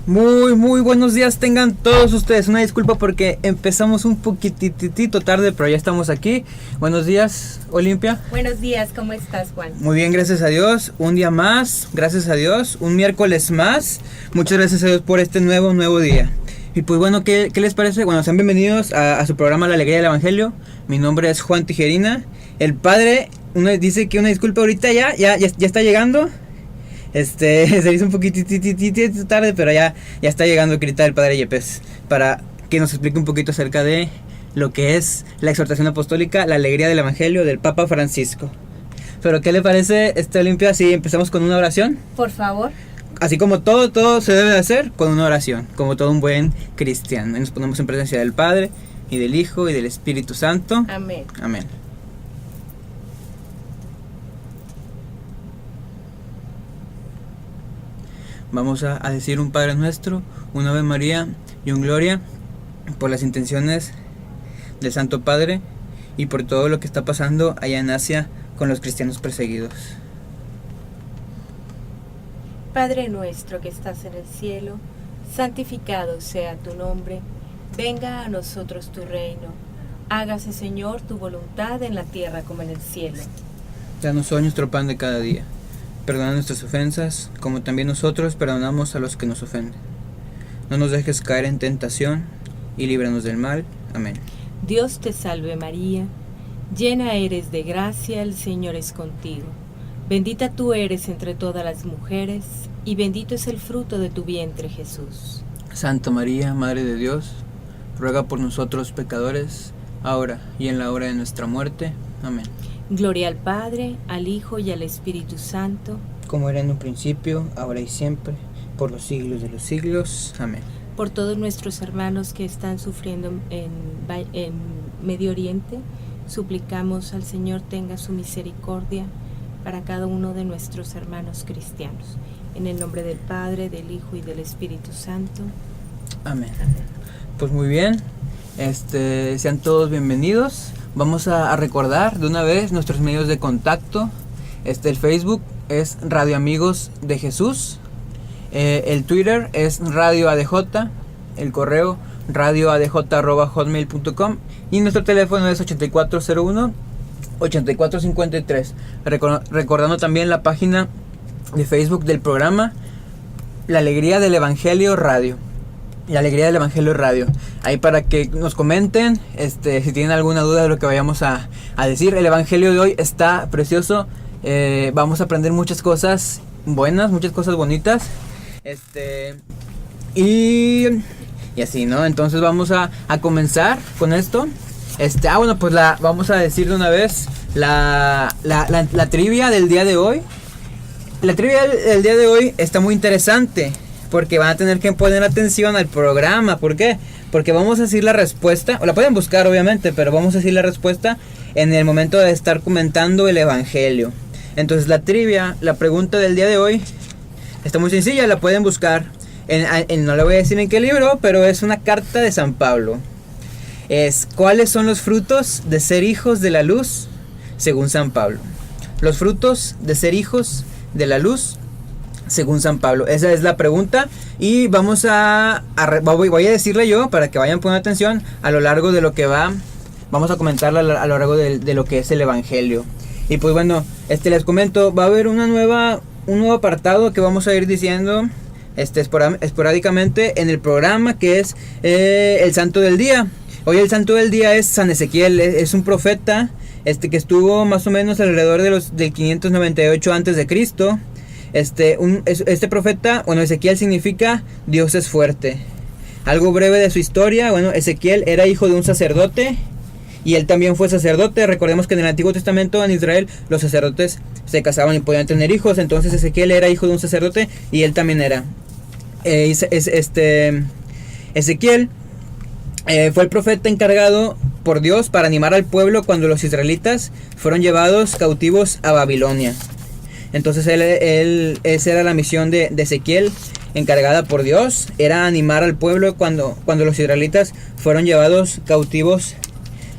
Muy buenos días tengan todos ustedes. Una disculpa porque empezamos un poquitito tarde, pero ya estamos aquí. Buenos días, Olimpia. Buenos días, ¿cómo estás, Juan? Muy bien, gracias a Dios. Un día más, gracias a Dios. Un miércoles más. Muchas gracias a Dios por este nuevo día. Y pues bueno, ¿qué les parece? Bueno, sean bienvenidos a su programa La Alegría del Evangelio. Mi nombre es Juan Tijerina. El padre dice que una disculpa ahorita ya está llegando. Se hizo un poquitito tarde, pero ya está llegando Crita, el padre Yepes, para que nos explique un poquito acerca de lo que es la exhortación apostólica, la alegría del evangelio del Papa Francisco. Pero ¿qué le parece, Olimpia, si empezamos con una oración? Por favor. Así como todo se debe de hacer con una oración, como todo un buen cristiano. Y nos ponemos en presencia del Padre, y del Hijo, y del Espíritu Santo. Amén. Amén. Vamos a decir un Padre Nuestro, un Ave María y un Gloria por las intenciones del Santo Padre y por todo lo que está pasando allá en Asia con los cristianos perseguidos. Padre nuestro que estás en el cielo, santificado sea tu nombre, venga a nosotros tu reino, hágase Señor tu voluntad en la tierra como en el cielo. Danos hoy nuestro pan de cada día. Perdona nuestras ofensas, como también nosotros perdonamos a los que nos ofenden. No nos dejes caer en tentación, y líbranos del mal. Amén. Dios te salve María, llena eres de gracia, el Señor es contigo. Bendita tú eres entre todas las mujeres, y bendito es el fruto de tu vientre, Jesús. Santa María, Madre de Dios, ruega por nosotros pecadores, ahora y en la hora de nuestra muerte. Amén. Gloria al Padre, al Hijo y al Espíritu Santo, como era en un principio, ahora y siempre, por los siglos de los siglos. Amén. Por todos nuestros hermanos que están sufriendo en Medio Oriente, suplicamos al Señor tenga su misericordia para cada uno de nuestros hermanos cristianos. En el nombre del Padre, del Hijo y del Espíritu Santo. Amén. Pues muy bien, sean todos bienvenidos. Vamos a recordar de una vez nuestros medios de contacto. El Facebook es Radio Amigos de Jesús. El Twitter es Radio ADJ. El correo radioadj@hotmail.com. Y nuestro teléfono es 8401-8453. Recordando también la página de Facebook del programa La Alegría del Evangelio Radio. La Alegría del Evangelio Radio. Ahí para que nos comenten si tienen alguna duda de lo que vayamos a decir. El Evangelio de hoy está precioso. Vamos a aprender muchas cosas buenas, muchas cosas bonitas. Y así, ¿no? Entonces vamos a comenzar con esto. Bueno, pues vamos a decir de una vez la trivia del día de hoy. La trivia del día de hoy está muy interesante, porque van a tener que poner atención al programa. ¿Por qué? Porque vamos a decir la respuesta, o la pueden buscar obviamente, pero vamos a decir la respuesta en el momento de estar comentando el Evangelio. Entonces la trivia, la pregunta del día de hoy, está muy sencilla, la pueden buscar. No le voy a decir en qué libro, pero es una carta de San Pablo. ¿Cuáles son los frutos de ser hijos de la luz según San Pablo? Los frutos de ser hijos de la luz según San Pablo. Esa es la pregunta y voy a decirle yo para que vayan poniendo atención a lo largo de lo que vamos a comentarla a lo largo de lo que es el Evangelio. Y pues bueno, les comento, va a haber un nuevo apartado que vamos a ir diciendo esporádicamente en el programa, que es el Santo del Día. Hoy el Santo del Día es San Ezequiel, es un profeta que estuvo más o menos alrededor del 598 antes de Cristo. Este profeta, bueno, Ezequiel significa Dios es fuerte. Algo breve de su historia. Bueno, Ezequiel era hijo de un sacerdote y él también fue sacerdote. Recordemos que en el Antiguo Testamento en Israel los sacerdotes se casaban y podían tener hijos. Entonces Ezequiel era hijo de un sacerdote y él también era. Ezequiel fue el profeta encargado por Dios para animar al pueblo cuando los israelitas fueron llevados cautivos a Babilonia. Entonces esa era la misión de Ezequiel, encargada por Dios, era animar al pueblo cuando los israelitas fueron llevados cautivos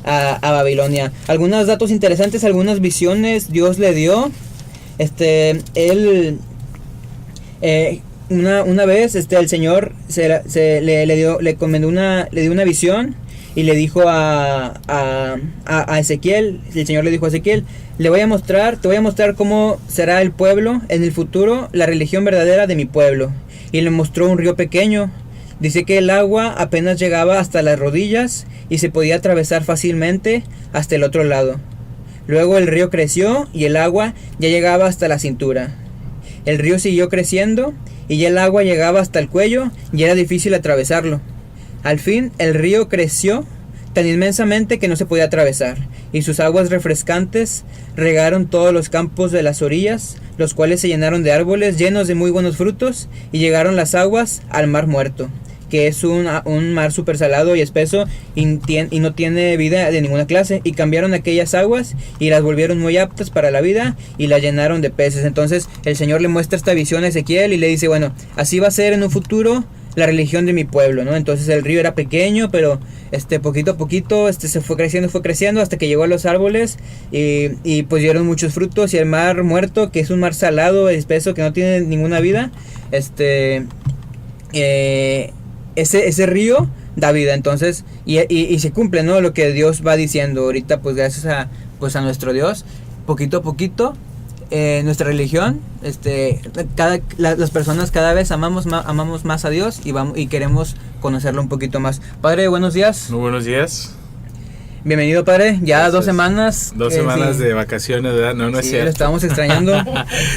a Babilonia. Algunos datos interesantes, algunas visiones Dios le dio. una vez el Señor le dio una visión y le dijo a Ezequiel, el Señor le dijo a Ezequiel, te voy a mostrar cómo será el pueblo en el futuro, la religión verdadera de mi pueblo. Y le mostró un río pequeño. Dice que el agua apenas llegaba hasta las rodillas y se podía atravesar fácilmente hasta el otro lado. Luego el río creció y el agua ya llegaba hasta la cintura. El río siguió creciendo y ya el agua llegaba hasta el cuello y era difícil atravesarlo. Al fin el río creció tan inmensamente que no se podía atravesar, y sus aguas refrescantes regaron todos los campos de las orillas, los cuales se llenaron de árboles llenos de muy buenos frutos, y llegaron las aguas al mar muerto, que es un mar súper salado y espeso y no tiene vida de ninguna clase, y cambiaron aquellas aguas y las volvieron muy aptas para la vida y las llenaron de peces. Entonces el Señor le muestra esta visión a Ezequiel y le dice, bueno, así va a ser en un futuro la religión de mi pueblo, ¿no? Entonces el río era pequeño, pero poquito a poquito se fue creciendo hasta que llegó a los árboles y pues dieron muchos frutos, y el mar muerto, que es un mar salado, espeso, que no tiene ninguna vida, ese río da vida. Entonces y se cumple, ¿no?, lo que Dios va diciendo ahorita, pues gracias a nuestro Dios, poquito a poquito. Nuestra religión, las personas cada vez amamos más a Dios y queremos conocerlo un poquito más. Padre, buenos días. Muy buenos días. Bienvenido, padre. Ya Gracias. 2 semanas. 2 semanas sí, de vacaciones, ¿verdad? No es sí, cierto. Lo estábamos extrañando.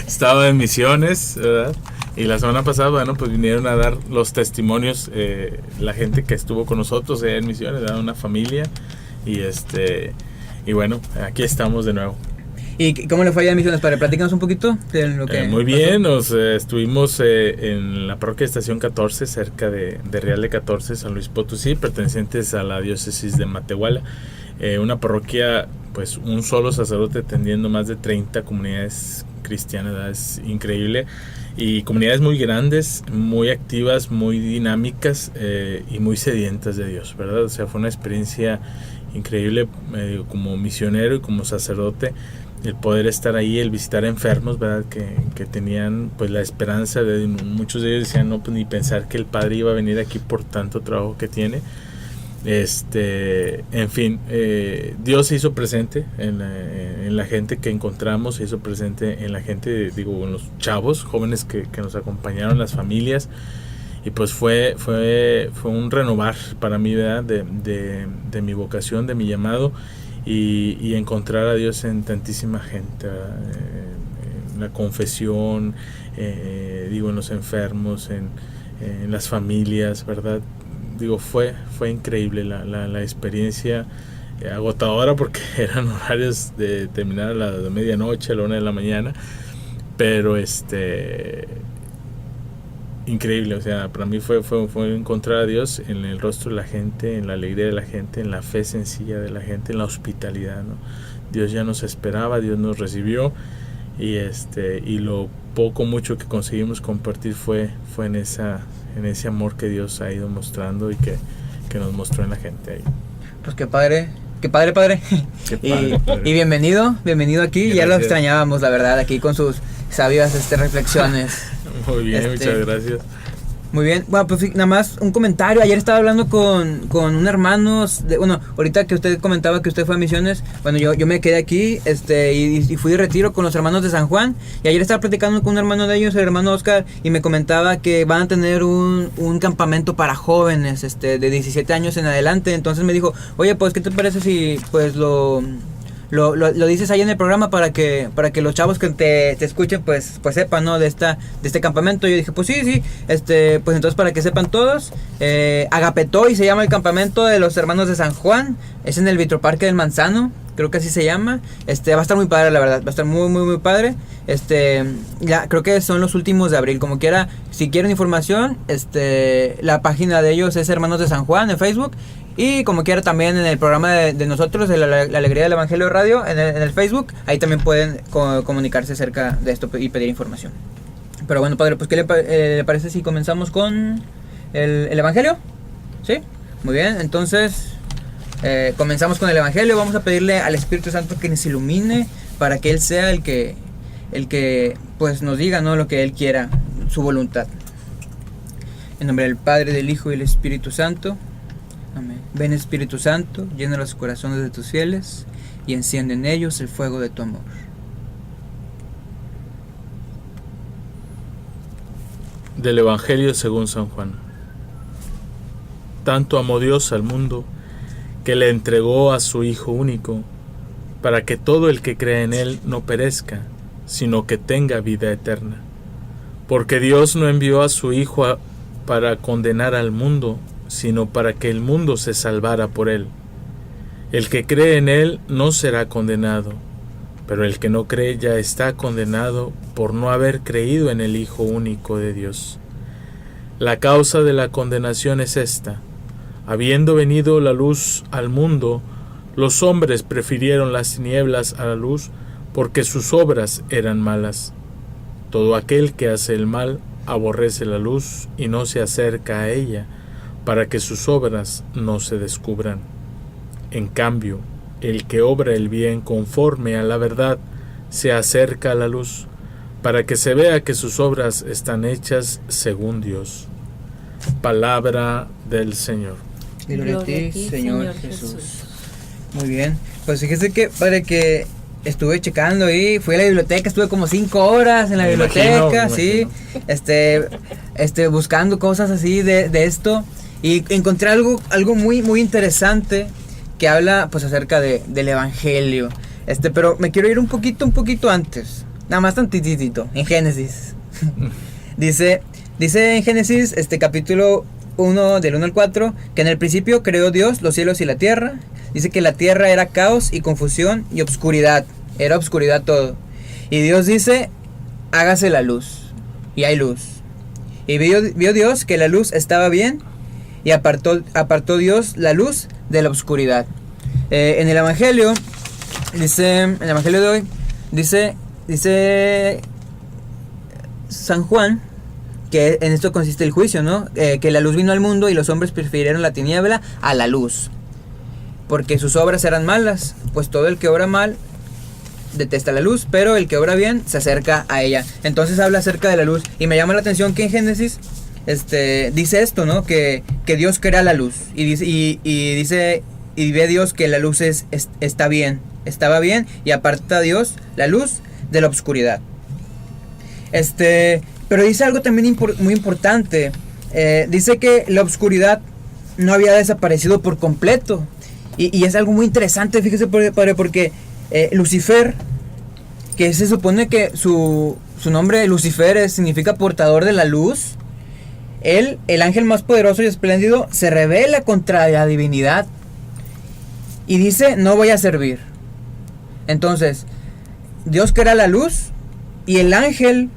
Estaba en misiones, ¿verdad? Y la semana pasada, bueno, pues vinieron a dar los testimonios, la gente que estuvo con nosotros en misiones, ¿verdad? Una familia. Y bueno, aquí estamos de nuevo. ¿Y cómo le fue allá en Misiones, padre? Platícanos un poquito de lo que muy bien, estuvimos en la parroquia Estación 14, cerca de Real de 14, San Luis Potosí, pertenecientes a la diócesis de Matehuala. Una parroquia, pues un solo sacerdote atendiendo más de 30 comunidades cristianas, ¿verdad? Es increíble. Y comunidades muy grandes, muy activas, muy dinámicas y muy sedientas de Dios, ¿verdad? O sea, fue una experiencia increíble como misionero y como sacerdote, el poder estar ahí, el visitar enfermos, ¿verdad? Que tenían pues la esperanza de, muchos de ellos decían, no, pues ni pensar que el Padre iba a venir aquí por tanto trabajo que tiene. En fin, Dios se hizo presente en la gente que encontramos, se hizo presente en la gente, en los chavos, jóvenes que nos acompañaron, las familias, y pues fue un renovar para mí, ¿verdad? De mi vocación, de mi llamado, y encontrar a Dios en tantísima gente, en la confesión, en los enfermos, en las familias, ¿verdad? Fue increíble la experiencia, agotadora porque eran horarios de terminar a la de medianoche, a la 1 de la mañana, pero increíble. O sea, para mí fue encontrar a Dios en el rostro de la gente, en la alegría de la gente, en la fe sencilla de la gente, en la hospitalidad, ¿no? Dios ya nos esperaba, Dios nos recibió, y lo mucho que conseguimos compartir fue en ese amor que Dios ha ido mostrando y que nos mostró en la gente ahí. Pues qué padre. Qué padre, padre. Y bienvenido aquí. Gracias. Ya lo extrañábamos, la verdad, aquí con sus sabias reflexiones. Muy bien, muchas gracias. Muy bien, bueno, pues nada más un comentario. Ayer estaba hablando con un hermano, ahorita que usted comentaba que usted fue a misiones, bueno, yo me quedé aquí, y fui de retiro con los hermanos de San Juan, y ayer estaba platicando con un hermano de ellos, el hermano Oscar, y me comentaba que van a tener un campamento para jóvenes, de 17 años en adelante. Entonces me dijo, oye, pues, ¿qué te parece si, pues, lo dices ahí en el programa para que los chavos que te escuchen pues sepan, ¿no?, de este campamento? Yo dije, pues sí, pues entonces para que sepan todos, Agapetoy se llama el campamento de los hermanos de San Juan, es en el Vitroparque del Manzano, creo que así se llama. Va a estar muy padre, la verdad, va a estar muy muy muy padre. Ya creo que son los últimos de abril, como quiera, si quieren información, la página de ellos es Hermanos de San Juan en Facebook. Y como quiera también en el programa de nosotros, de la Alegría del Evangelio Radio, en el Facebook, ahí también pueden comunicarse acerca de esto y pedir información. Pero bueno, padre, pues ¿qué le parece si comenzamos con el Evangelio? ¿Sí? Muy bien, entonces comenzamos con el Evangelio. Vamos a pedirle al Espíritu Santo que nos ilumine para que Él sea el que pues nos diga, ¿no?, lo que Él quiera, su voluntad. En nombre del Padre, del Hijo y del Espíritu Santo. Amén. Ven Espíritu Santo, llena los corazones de tus fieles y enciende en ellos el fuego de tu amor. Del Evangelio según San Juan. Tanto amó Dios al mundo que le entregó a su Hijo único, para que todo el que cree en Él no perezca, sino que tenga vida eterna. Porque Dios no envió a su Hijo para condenar al mundo, sino para que el mundo se salvara por Él. El que cree en Él no será condenado, pero el que no cree ya está condenado por no haber creído en el Hijo único de Dios. La causa de la condenación es esta: habiendo venido la luz al mundo, los hombres prefirieron las tinieblas a la luz, porque sus obras eran malas. Todo aquel que hace el mal aborrece la luz y no se acerca a ella, para que sus obras no se descubran. En cambio, el que obra el bien conforme a la verdad se acerca a la luz, para que se vea que sus obras están hechas según Dios. Palabra del Señor. Gloria a ti, Señor Jesús. Muy bien, pues fíjese que padre que estuve checando ahí, fui a la biblioteca, estuve como 5 horas en la biblioteca, sí, buscando cosas así de esto, y encontré algo muy interesante que habla pues acerca del Evangelio, pero me quiero ir un poquito antes, nada más tantitito, en Génesis. dice en Génesis, capítulo 1, del 1 al 4, que en el principio creó Dios los cielos y la tierra. Dice que la tierra era caos y confusión y obscuridad, era obscuridad todo. Y Dios dice, hágase la luz, y hay luz. Y vio Dios que la luz estaba bien, y apartó Dios la luz de la obscuridad. En el Evangelio, en el Evangelio de hoy, dice San Juan, que en esto consiste el juicio, ¿no? Que la luz vino al mundo y los hombres prefirieron la tiniebla a la luz, porque sus obras eran malas. Pues todo el que obra mal detesta la luz, pero el que obra bien se acerca a ella. Entonces habla acerca de la luz, y me llama la atención que en Génesis dice esto, ¿no? Que Dios crea la luz, y ve Dios que la luz estaba bien, y aparta Dios la luz de la oscuridad. Pero dice algo también muy importante. Dice que la oscuridad no había desaparecido por completo. Y es algo muy interesante, fíjese, padre, porque Lucifer, que se supone que su nombre Lucifer significa portador de la luz, él, el ángel más poderoso y espléndido, se rebela contra la divinidad y dice, no voy a servir. Entonces, Dios crea la luz, y el ángel,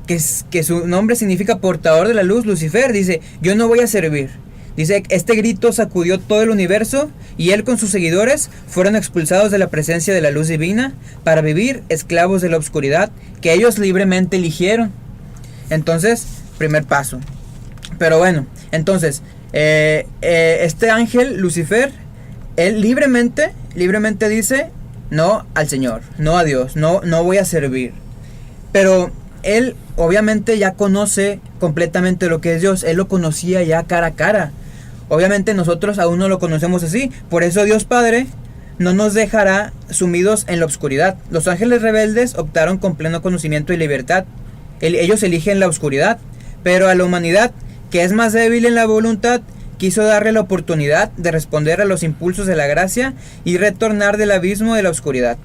que su nombre significa portador de la luz, Lucifer, dice, yo no voy a servir. Dice, este grito sacudió todo el universo, y él con sus seguidores fueron expulsados de la presencia de la luz divina para vivir esclavos de la oscuridad que ellos libremente eligieron. Entonces, primer paso. Pero bueno, entonces, este ángel, Lucifer, él libremente dice, no al Señor, no a Dios, no voy a servir. Pero él obviamente ya conoce completamente lo que es Dios, él lo conocía ya cara a cara. Obviamente nosotros aún no lo conocemos así, por eso Dios Padre no nos dejará sumidos en la oscuridad. Los ángeles rebeldes optaron con pleno conocimiento y libertad, ellos eligen la oscuridad, pero a la humanidad, que es más débil en la voluntad, quiso darle la oportunidad de responder a los impulsos de la gracia y retornar del abismo de la oscuridad.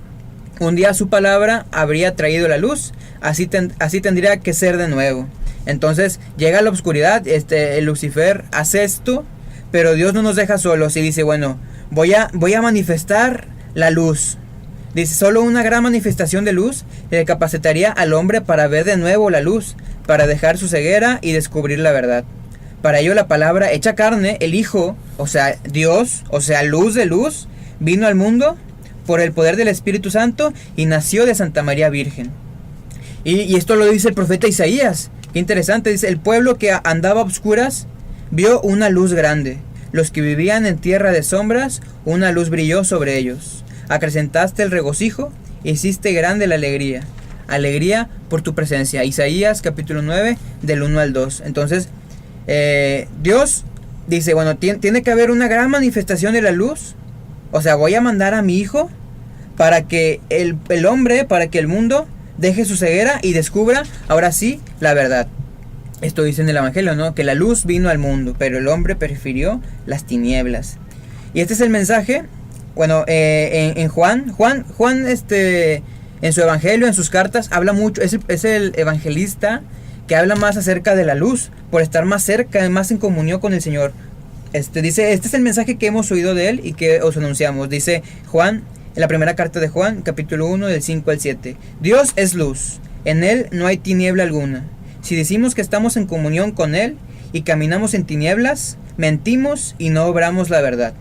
Un día su palabra habría traído la luz, así tendría que ser de nuevo. Entonces llega la oscuridad, Lucifer hace esto, pero Dios no nos deja solos y dice, bueno, voy a manifestar la luz. Dice, solo una gran manifestación de luz le capacitaría al hombre para ver de nuevo la luz, para dejar su ceguera y descubrir la verdad. Para ello la palabra hecha carne, el Hijo, o sea Dios, o sea luz de luz, vino al mundo por el poder del Espíritu Santo y nació de Santa María Virgen. Y esto lo dice el profeta Isaías. Qué interesante, dice, el pueblo que andaba a obscuras vio una luz grande. Los que vivían en tierra de sombras, una luz brilló sobre ellos. Acrecentaste el regocijo, hiciste grande la alegría por tu presencia. Isaías capítulo 9 del 1 al 2. Entonces Dios dice, bueno, tiene que haber una gran manifestación de la luz. O sea, voy a mandar a mi hijo para que el hombre, para que el mundo deje su ceguera y descubra ahora sí la verdad. Esto dice en el Evangelio, ¿no? Que la luz vino al mundo, pero el hombre prefirió las tinieblas. Y este es el mensaje, bueno, en Juan, en su Evangelio, en sus cartas, habla mucho, es el evangelista que habla más acerca de la luz, por estar más cerca, más en comunión con el Señor. Dice, este es el mensaje que hemos oído de él y que os anunciamos. Dice Juan, en la primera carta de Juan, capítulo 1, del 5 al 7. Dios es luz, en él no hay tiniebla alguna. Si decimos que estamos en comunión con él y caminamos en tinieblas, mentimos y no obramos la verdad.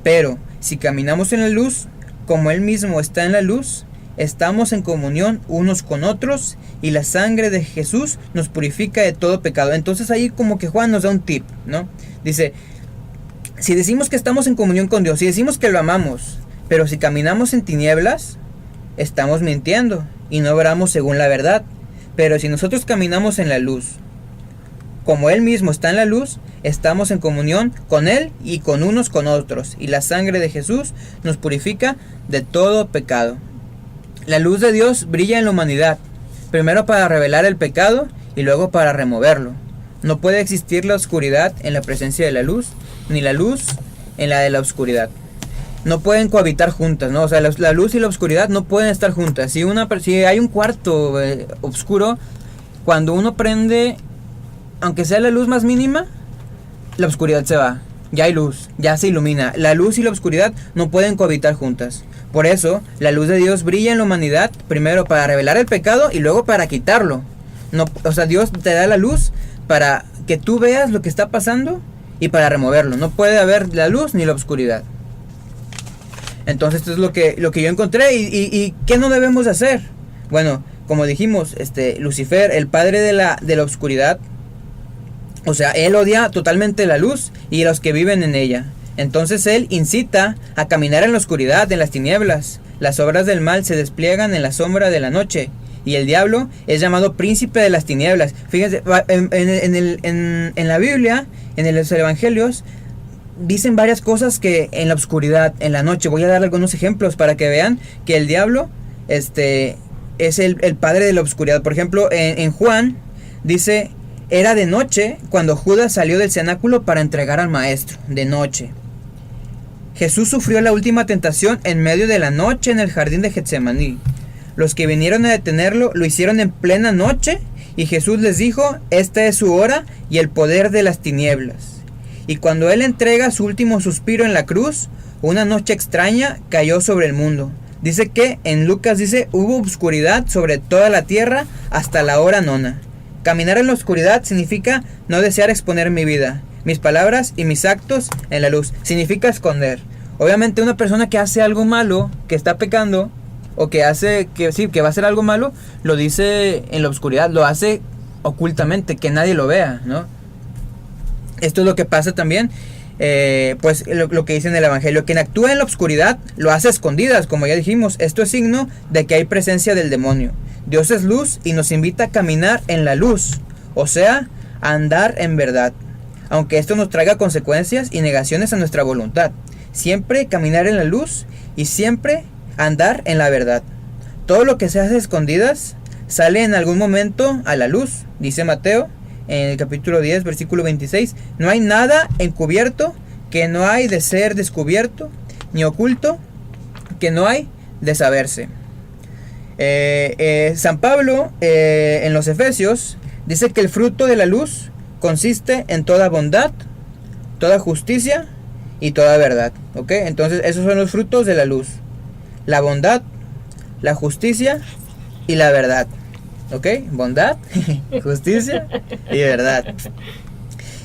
Pero si caminamos en la luz, como él mismo está en la luz, estamos en comunión unos con otros y la sangre de Jesús nos purifica de todo pecado. Entonces ahí como que Juan nos da un tip, ¿no? Dice, si decimos que estamos en comunión con Dios, si decimos que lo amamos, pero si caminamos en tinieblas, estamos mintiendo y no obramos según la verdad. Pero si nosotros caminamos en la luz, como él mismo está en la luz, estamos en comunión con él y con unos con otros, y la sangre de Jesús nos purifica de todo pecado. La luz de Dios brilla en la humanidad, primero para revelar el pecado y luego para removerlo. No puede existir la oscuridad en la presencia de la luz, ni la luz en la de la oscuridad. No pueden cohabitar juntas, ¿no? O sea, la luz y la oscuridad no pueden estar juntas. Si hay un cuarto oscuro, cuando uno prende, aunque sea la luz más mínima, la oscuridad se va. Ya hay luz, ya se ilumina. La luz y la oscuridad no pueden cohabitar juntas. Por eso, la luz de Dios brilla en la humanidad, primero para revelar el pecado y luego para quitarlo. No, o sea, Dios te da la luz para que tú veas lo que está pasando y para removerlo. No puede haber la luz ni la oscuridad. Entonces esto es lo que yo encontré. ¿Y qué no debemos hacer? Bueno, como dijimos, Lucifer, el padre de la oscuridad, o sea, él odia totalmente la luz y los que viven en ella. Entonces él incita a caminar en la oscuridad, en las tinieblas. Las obras del mal se despliegan en la sombra de la noche. Y el diablo es llamado príncipe de las tinieblas. Fíjense, en la Biblia, en los evangelios, dicen varias cosas que en la oscuridad, en la noche. Voy a dar algunos ejemplos para que vean que el diablo es el padre de la oscuridad. Por ejemplo, en Juan dice, era de noche cuando Judas salió del cenáculo para entregar al maestro, de noche. Jesús sufrió la última tentación en medio de la noche en el jardín de Getsemaní. Los que vinieron a detenerlo lo hicieron en plena noche y Jesús les dijo, esta es su hora y el poder de las tinieblas. Y cuando él entrega su último suspiro en la cruz, una noche extraña cayó sobre el mundo. Dice que en Lucas dice, hubo oscuridad sobre toda la tierra hasta la hora nona. Caminar en la oscuridad significa no desear exponer mi vida, mis palabras y mis actos en la luz. Significa esconder. Obviamente una persona que hace algo malo, que está pecando, o que va a hacer algo malo, lo dice en la oscuridad, lo hace ocultamente, que nadie lo vea, ¿no? Esto es lo que pasa también, pues lo que dice en el Evangelio, quien actúa en la oscuridad lo hace a escondidas, como ya dijimos. Esto es signo de que hay presencia del demonio. Dios es luz y nos invita a caminar en la luz, o sea, a andar en verdad, aunque esto nos traiga consecuencias y negaciones a nuestra voluntad. Siempre caminar en la luz y siempre andar en la verdad. Todo lo que se hace a escondidas sale en algún momento a la luz, dice Mateo en el capítulo 10, versículo 26. No hay nada encubierto que no hay de ser descubierto, ni oculto que no hay de saberse. San Pablo en los Efesios dice que el fruto de la luz consiste en toda bondad, toda justicia y toda verdad. ¿Ok? Entonces esos son los frutos de la luz: la bondad, la justicia y la verdad. ¿Ok? Bondad, justicia y verdad.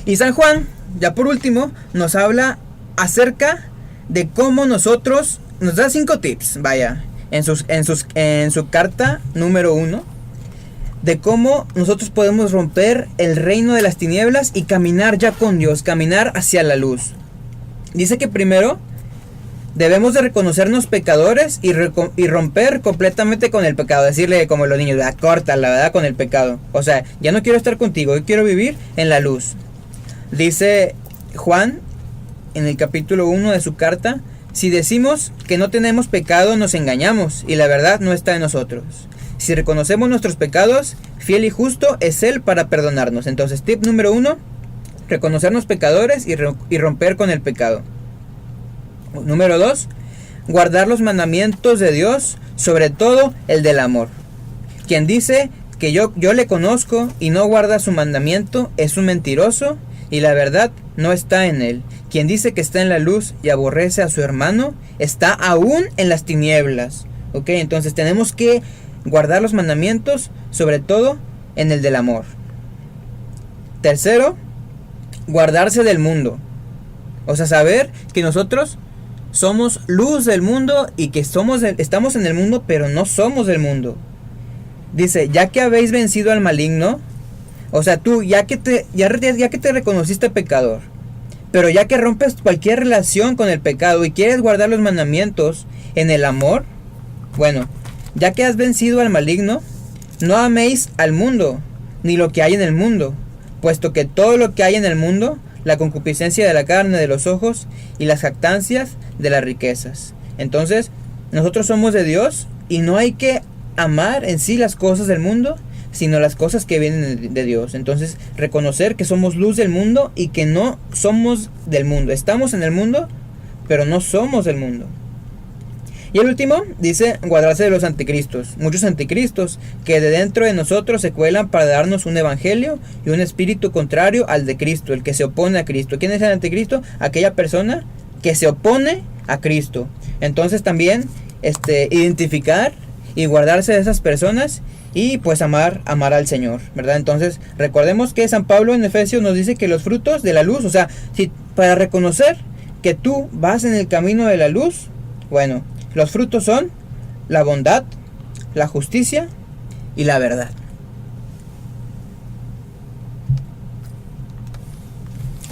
Y San Juan, ya por último, nos habla acerca de cómo nosotros, nos da 5 tips, vaya, en su carta número 1, de cómo nosotros podemos romper el reino de las tinieblas y caminar ya con Dios, caminar hacia la luz. Dice que primero debemos de reconocernos pecadores y romper completamente con el pecado. Decirle como los niños, corta la verdad con el pecado. O sea, ya no quiero estar contigo, yo quiero vivir en la luz. Dice Juan en el capítulo 1 de su carta: si decimos que no tenemos pecado, nos engañamos y la verdad no está en nosotros. Si reconocemos nuestros pecados, fiel y justo es Él para perdonarnos. Entonces, tip número 1, reconocernos pecadores y romper con el pecado. Número 2, guardar los mandamientos de Dios, sobre todo el del amor. Quien dice que yo le conozco y no guarda su mandamiento es un mentiroso y la verdad no está en él. Quien dice que está en la luz y aborrece a su hermano está aún en las tinieblas. Ok, entonces tenemos que guardar los mandamientos, sobre todo en el del amor. Tercero, guardarse del mundo. O sea, saber que nosotros somos luz del mundo y que estamos en el mundo, pero no somos del mundo. Dice, ya que habéis vencido al maligno, o sea, tú ya que te reconociste pecador, pero ya que rompes cualquier relación con el pecado y quieres guardar los mandamientos en el amor, bueno, ya que has vencido al maligno, no améis al mundo, ni lo que hay en el mundo, puesto que todo lo que hay en el mundo, la concupiscencia de la carne, de los ojos, y las jactancias de las riquezas. Entonces, nosotros somos de Dios y no hay que amar en sí las cosas del mundo, sino las cosas que vienen de Dios. Entonces, reconocer que somos luz del mundo y que no somos del mundo. Estamos en el mundo, pero no somos del mundo. Y el último dice guardarse de los anticristos. Muchos anticristos que de dentro de nosotros se cuelan para darnos un evangelio y un espíritu contrario al de Cristo, el que se opone a Cristo. ¿Quién es el anticristo? Aquella persona que se opone a Cristo. Entonces también identificar y guardarse de esas personas y pues amar al Señor, ¿verdad? Entonces recordemos que San Pablo en Efesios nos dice que los frutos de la luz, o sea, para reconocer que tú vas en el camino de la luz, bueno, los frutos son la bondad, la justicia y la verdad.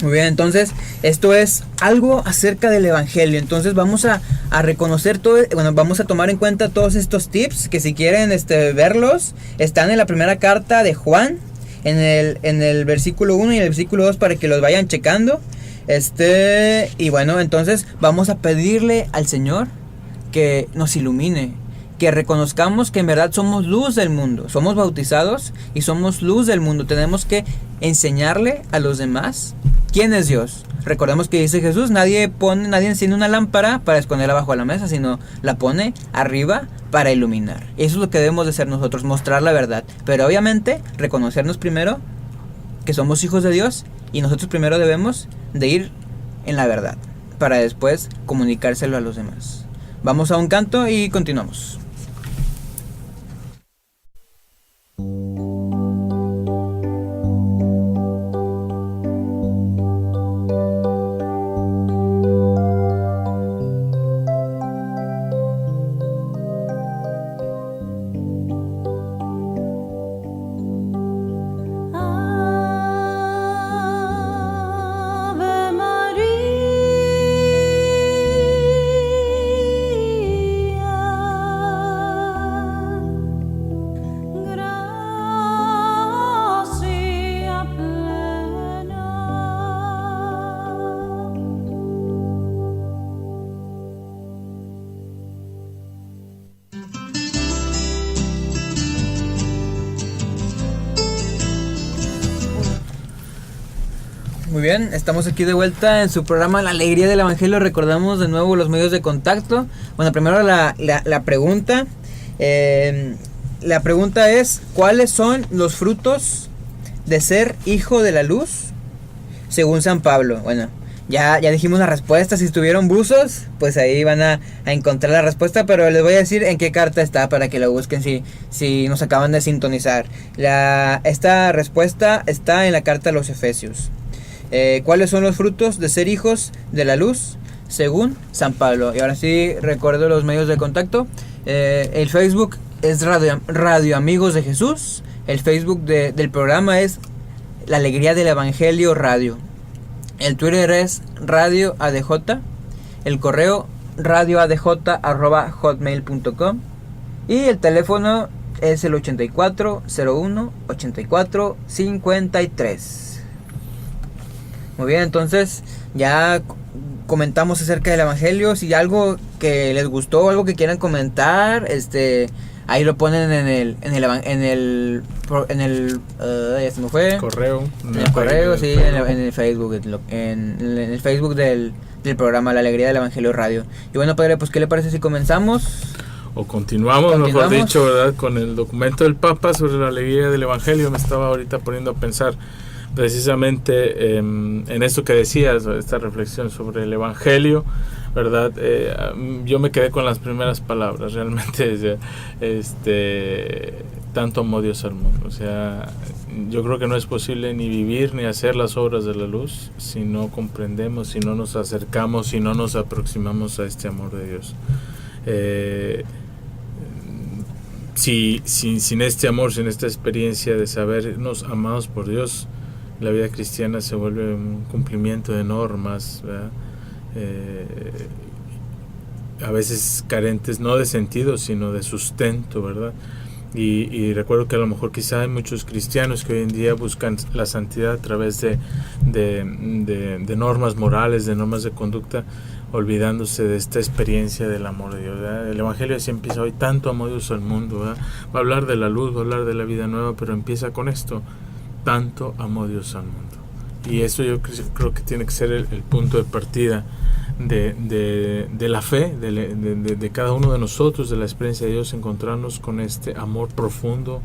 Muy bien, entonces esto es algo acerca del Evangelio. Entonces vamos a reconocer todo, bueno, vamos a tomar en cuenta todos estos tips que si quieren verlos, están en la primera carta de Juan, en el versículo 1 y el versículo 2 para que los vayan checando. Y bueno, entonces vamos a pedirle al Señor que nos ilumine, que reconozcamos que en verdad somos luz del mundo, somos bautizados y somos luz del mundo. Tenemos que enseñarle a los demás quién es Dios. Recordemos que dice Jesús, nadie enciende una lámpara para esconderla bajo la mesa, sino la pone arriba para iluminar. Eso es lo que debemos de hacer nosotros, mostrar la verdad, pero obviamente reconocernos primero que somos hijos de Dios y nosotros primero debemos de ir en la verdad para después comunicárselo a los demás. Vamos a un canto y continuamos. Muy bien, estamos aquí de vuelta en su programa La Alegría del Evangelio. Recordamos de nuevo los medios de contacto. Bueno, primero la pregunta. La pregunta es, ¿cuáles son los frutos de ser hijo de la luz según San Pablo? Bueno, ya dijimos la respuesta. Si estuvieron buzos, pues ahí van a encontrar la respuesta, pero les voy a decir en qué carta está para que la busquen si nos acaban de sintonizar. Esta respuesta está en la carta a los Efesios. ¿Cuáles son los frutos de ser hijos de la luz según San Pablo? Y ahora sí recuerdo los medios de contacto. El Facebook es Radio Amigos de Jesús. El Facebook del programa es La Alegría del Evangelio Radio. El Twitter es Radio ADJ. El correo radioadj@hotmail.com. Y el teléfono es el 8401 8453. Muy bien, entonces ya comentamos acerca del evangelio. Si algo que les gustó, algo que quieran comentar, ahí lo ponen ya se me fue. Correo. En el correo, sí, en el Facebook, en el Facebook del programa La Alegría del Evangelio Radio. Y bueno, padre, pues ¿qué le parece si comenzamos? O continuamos, mejor dicho, ¿verdad? Con el documento del Papa sobre la alegría del Evangelio. Me estaba ahorita poniendo a pensar precisamente en esto que decías, esta reflexión sobre el Evangelio, ¿verdad? Yo me quedé con las primeras palabras, realmente, tanto amó Dios al mundo. O sea, yo creo que no es posible ni vivir ni hacer las obras de la luz si no comprendemos, si no nos acercamos, si no nos aproximamos a este amor de Dios. Sin este amor, sin esta experiencia de sabernos amados por Dios, la vida cristiana se vuelve un cumplimiento de normas, ¿verdad? A veces carentes no de sentido sino de sustento, ¿verdad? Y recuerdo que a lo mejor quizá hay muchos cristianos que hoy en día buscan la santidad a través de normas morales, de normas de conducta, olvidándose de esta experiencia del amor de Dios, ¿verdad? El Evangelio así empieza hoy: tanto amó Dios al mundo, ¿verdad? Va a hablar de la luz, va a hablar de la vida nueva, pero empieza con esto: tanto amó Dios al mundo. Y eso yo creo que tiene que ser el punto de partida de la fe, de cada uno de nosotros, de la experiencia de Dios, encontrarnos con este amor profundo,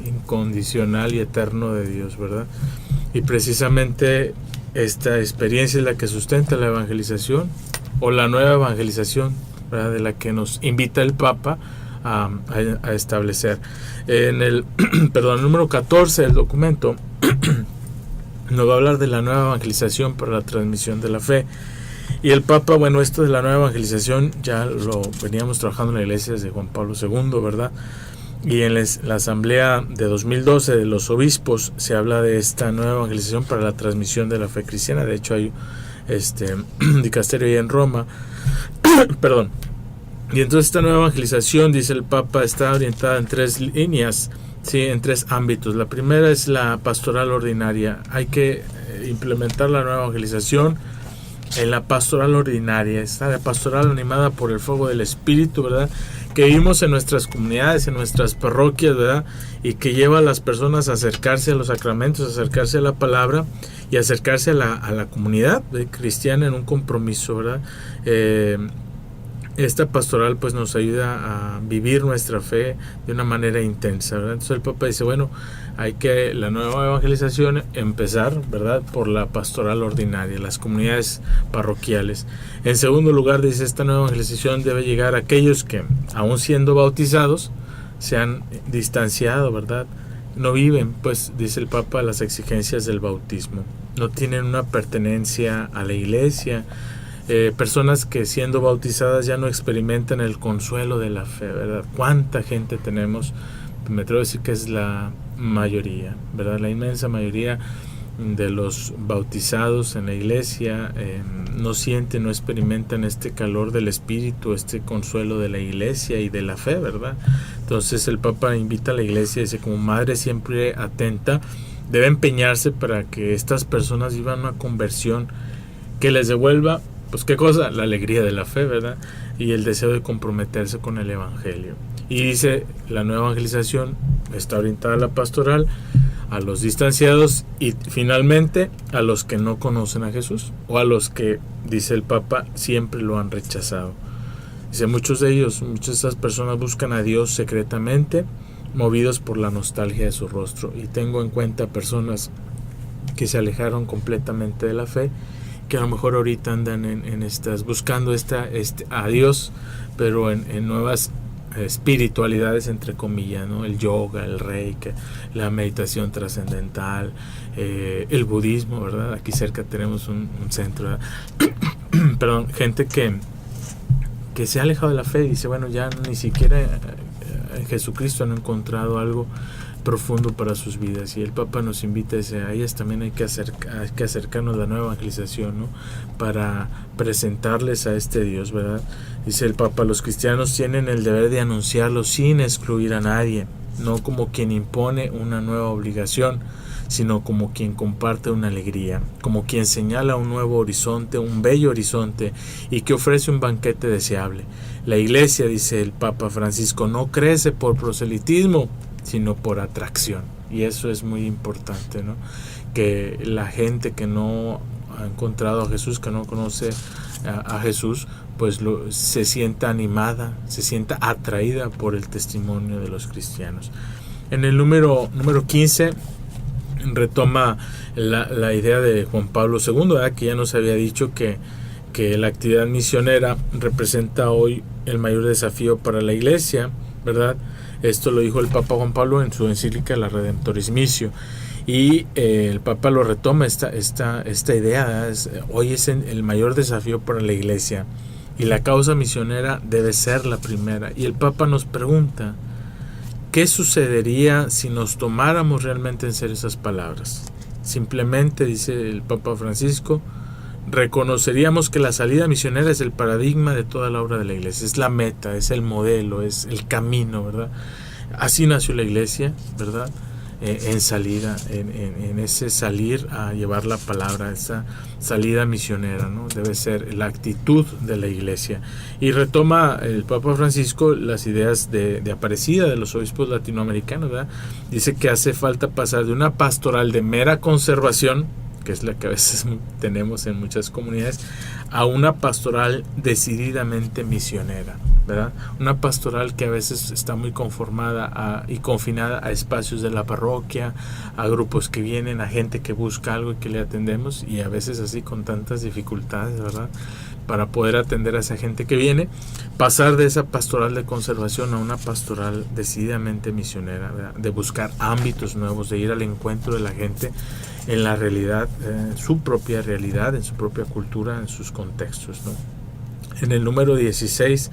incondicional y eterno de Dios, ¿verdad? Y precisamente esta experiencia es la que sustenta la evangelización, o la nueva evangelización, ¿verdad?, de la que nos invita el Papa a establecer. En el número 14 del documento nos va a hablar de la nueva evangelización para la transmisión de la fe. Y el Papa, bueno, esto de la nueva evangelización ya lo veníamos trabajando en la iglesia desde Juan Pablo II, ¿verdad? Y en la asamblea de 2012 de los obispos se habla de esta nueva evangelización para la transmisión de la fe cristiana. De hecho hay dicasterio ahí en Roma. Perdón. Y entonces esta nueva evangelización, dice el Papa, está orientada en 3 líneas. Sí, en 3 ámbitos. La primera es la pastoral ordinaria. Hay que implementar la nueva evangelización en la pastoral ordinaria. Esta la pastoral animada por el fuego del Espíritu, ¿verdad?, que vivimos en nuestras comunidades, en nuestras parroquias, ¿verdad?, y que lleva a las personas a acercarse a los sacramentos, a acercarse a la palabra y acercarse a la comunidad cristiana en un compromiso, ¿verdad? Esta pastoral pues nos ayuda a vivir nuestra fe de una manera intensa, ¿verdad? Entonces el Papa dice, bueno, hay que la nueva evangelización empezar, ¿verdad?, por la pastoral ordinaria, las comunidades parroquiales. En segundo lugar, dice, esta nueva evangelización debe llegar a aquellos que, aún siendo bautizados, se han distanciado, ¿verdad? No viven, pues, dice el Papa, las exigencias del bautismo. No tienen una pertenencia a la iglesia. Personas que siendo bautizadas ya no experimentan el consuelo de la fe, ¿verdad? ¿Cuánta gente tenemos? Me atrevo a decir que es la mayoría, ¿verdad? La inmensa mayoría de los bautizados en la iglesia no sienten, no experimentan este calor del Espíritu, este consuelo de la iglesia y de la fe, ¿verdad? Entonces el Papa invita a la iglesia, dice, como madre siempre atenta, debe empeñarse para que estas personas vivan una conversión que les devuelva, pues qué cosa, la alegría de la fe, ¿verdad?, y el deseo de comprometerse con el Evangelio. Y dice, la nueva evangelización está orientada a la pastoral, a los distanciados y finalmente a los que no conocen a Jesús, o a los que, dice el Papa, siempre lo han rechazado. Dice, muchas de estas personas buscan a Dios secretamente, movidos por la nostalgia de su rostro. Y tengo en cuenta personas que se alejaron completamente de la fe, que a lo mejor ahorita andan buscando a Dios, pero en nuevas espiritualidades, entre comillas, ¿no? El yoga, el reiki, la meditación trascendental, el budismo, ¿verdad? Aquí cerca tenemos un centro, perdón, gente que se ha alejado de la fe y dice, bueno, ya ni siquiera en Jesucristo han encontrado algo profundo para sus vidas. Y el Papa nos invita, dice, a ellas también hay que acercarnos a la nueva evangelización, ¿no?, para presentarles a este Dios, ¿verdad? Dice el Papa, los cristianos tienen el deber de anunciarlo sin excluir a nadie, no como quien impone una nueva obligación, sino como quien comparte una alegría, como quien señala un nuevo horizonte, un bello horizonte, y que ofrece un banquete deseable. La Iglesia, dice el Papa Francisco, no crece por proselitismo, sino por atracción. Y eso es muy importante, ¿no? Que la gente que no ha encontrado a Jesús, que no conoce a Jesús, pues se sienta animada, se sienta atraída por el testimonio de los cristianos. En el número 15 retoma la idea de Juan Pablo II, ¿verdad? Que ya nos había dicho que la actividad misionera representa hoy el mayor desafío para la Iglesia, ¿verdad? Esto lo dijo el Papa Juan Pablo en su encíclica La Redemptoris Missio. Y el Papa lo retoma esta idea, hoy es el mayor desafío para la Iglesia y la causa misionera debe ser la primera. Y el Papa nos pregunta, ¿qué sucedería si nos tomáramos realmente en serio esas palabras? Simplemente, dice el Papa Francisco, reconoceríamos que la salida misionera es el paradigma de toda la obra de la Iglesia, es la meta, es el modelo, es el camino, ¿verdad? Así nació la Iglesia, ¿verdad? En salida, en ese salir a llevar la palabra, esa salida misionera, ¿no? Debe ser la actitud de la Iglesia. Y retoma el Papa Francisco las ideas de Aparecida, de los obispos latinoamericanos, ¿verdad? Dice que hace falta pasar de una pastoral de mera conservación, que es la que a veces tenemos en muchas comunidades, a una pastoral decididamente misionera, ¿verdad? Una pastoral que a veces está muy conformada y confinada a espacios de la parroquia, a grupos que vienen, a gente que busca algo y que le atendemos, y a veces así con tantas dificultades, ¿verdad? Para poder atender a esa gente que viene, pasar de esa pastoral de conservación a una pastoral decididamente misionera, ¿verdad? De buscar ámbitos nuevos, de ir al encuentro de la gente en la realidad, su propia realidad, en su propia cultura, en sus contextos, ¿no? En el número 16,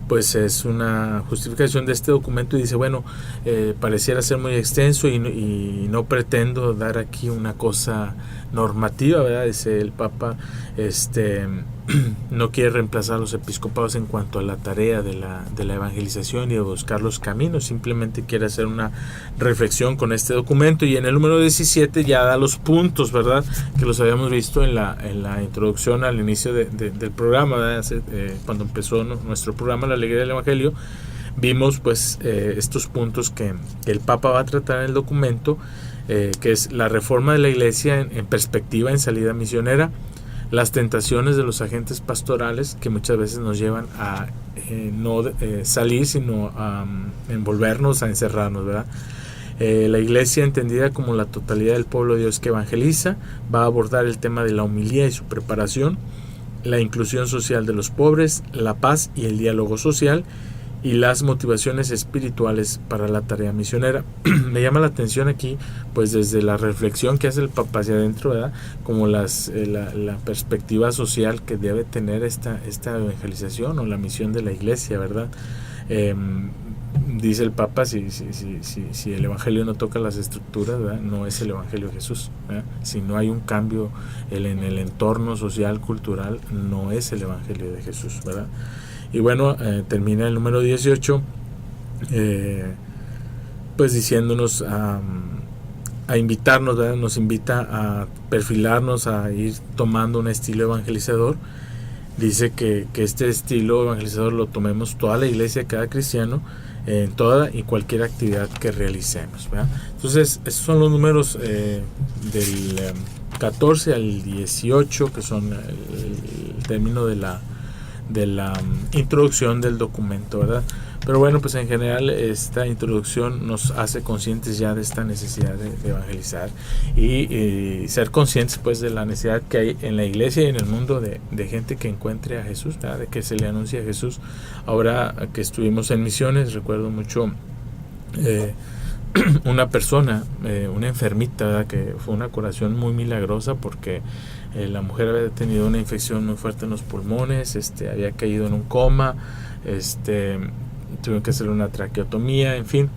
pues es una justificación de este documento y dice, bueno, pareciera ser muy extenso y no pretendo dar aquí una cosa normativa, ¿verdad? Dice el Papa, no quiere reemplazar a los episcopados en cuanto a la tarea de la evangelización y de buscar los caminos, simplemente quiere hacer una reflexión con este documento. Y en el número 17 ya da los puntos, ¿verdad? Que los habíamos visto en la introducción al inicio del programa, ¿verdad? Cuando empezó nuestro programa La Alegría del Evangelio, vimos pues estos puntos que el Papa va a tratar en el documento, que es la reforma de la Iglesia en perspectiva, en salida misionera, las tentaciones de los agentes pastorales que muchas veces nos llevan a no salir, sino a envolvernos, a encerrarnos, ¿verdad? La Iglesia, entendida como la totalidad del pueblo de Dios que evangeliza, va a abordar el tema de la homilía y su preparación, la inclusión social de los pobres, la paz y el diálogo social, y las motivaciones espirituales para la tarea misionera. Me llama la atención aquí, pues desde la reflexión que hace el Papa hacia adentro, ¿verdad? Como la perspectiva social que debe tener esta evangelización o la misión de la Iglesia, ¿verdad? Dice el Papa, si el Evangelio no toca las estructuras, ¿verdad? No es el Evangelio de Jesús, ¿verdad? Si no hay un cambio en el entorno social, cultural, no es el Evangelio de Jesús, ¿verdad? Y bueno, termina el número 18 pues diciéndonos a invitarnos, ¿verdad? Nos invita a perfilarnos, a ir tomando un estilo evangelizador. Dice que este estilo evangelizador lo tomemos toda la Iglesia, cada cristiano, en toda y cualquier actividad que realicemos, ¿verdad? Entonces esos son los números del 14 al 18, que son el término de la introducción del documento, ¿verdad? Pero bueno, pues en general esta introducción nos hace conscientes ya de esta necesidad de evangelizar y ser conscientes pues de la necesidad que hay en la Iglesia y en el mundo de gente que encuentre a Jesús, ¿verdad? De que se le anuncie a Jesús. Ahora que estuvimos en misiones, recuerdo mucho una persona, una enfermita, ¿verdad? Que fue una curación muy milagrosa porque la mujer había tenido una infección muy fuerte en los pulmones, había caído en un coma, tuvieron que hacerle una traqueotomía, en fin,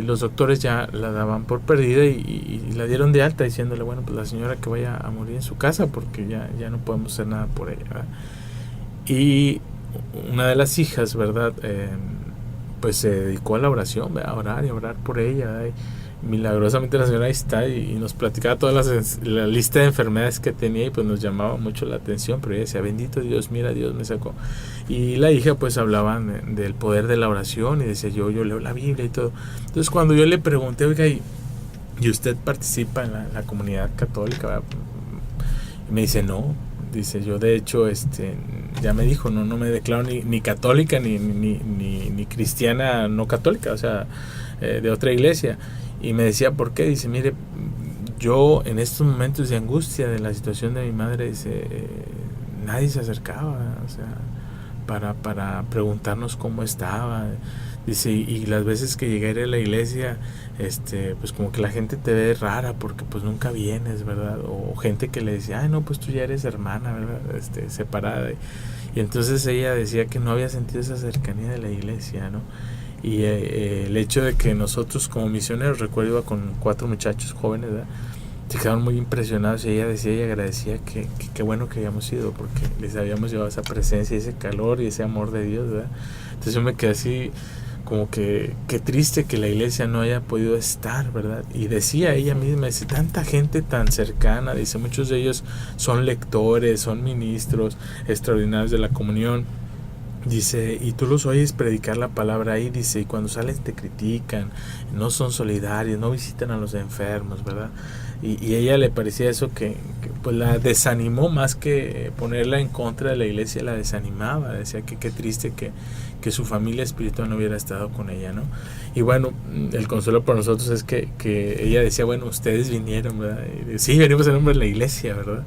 los doctores ya la daban por perdida y la dieron de alta diciéndole, bueno, pues la señora que vaya a morir en su casa porque ya no podemos hacer nada por ella, ¿verdad? Y una de las hijas, ¿verdad? Pues se dedicó a la oración, ¿verdad? A orar y a orar por ella, ¿verdad? milagrosamente la señora ahí está y nos platicaba toda la lista de enfermedades que tenía y pues nos llamaba mucho la atención, pero ella decía, bendito Dios, mira, Dios me sacó. Y la hija pues hablaban del poder de la oración y decía, yo leo la Biblia y todo. Entonces cuando yo le pregunté, oiga, ¿y usted participa en la comunidad católica? Y me dice, no, dice, yo de hecho ya me dijo, no me declaro ni católica ni cristiana no católica, o sea, de otra iglesia. Y me decía, ¿por qué? Dice, mire, yo en estos momentos de angustia de la situación de mi madre, dice, nadie se acercaba, o sea, para preguntarnos cómo estaba. Dice, y las veces que llegué a ir a la iglesia, pues como que la gente te ve rara porque pues nunca vienes, ¿verdad? O gente que le decía, ay, no, pues tú ya eres hermana, ¿verdad? Separada. Y entonces ella decía que no había sentido esa cercanía de la iglesia, ¿no? Y el hecho de que nosotros como misioneros, recuerdo, iba con 4 muchachos jóvenes, ¿verdad? Se quedaron muy impresionados y ella decía y agradecía que qué bueno que habíamos ido porque les habíamos llevado esa presencia, ese calor y ese amor de Dios, ¿verdad? Entonces yo me quedé así como que qué triste que la iglesia no haya podido estar, ¿verdad? Y decía ella misma, dice, tanta gente tan cercana, dice, muchos de ellos son lectores, son ministros extraordinarios de la comunión. Dice, y tú los oyes predicar la palabra ahí, dice, y cuando sales te critican, no son solidarios, no visitan a los enfermos, ¿verdad? Y a ella le parecía eso que pues la desanimó más que ponerla en contra de la iglesia, la desanimaba, decía que qué triste que su familia espiritual no hubiera estado con ella, ¿no? Y bueno, el consuelo para nosotros es que ella decía, bueno, ustedes vinieron, ¿verdad? Y, sí, venimos en nombre de la iglesia, ¿verdad?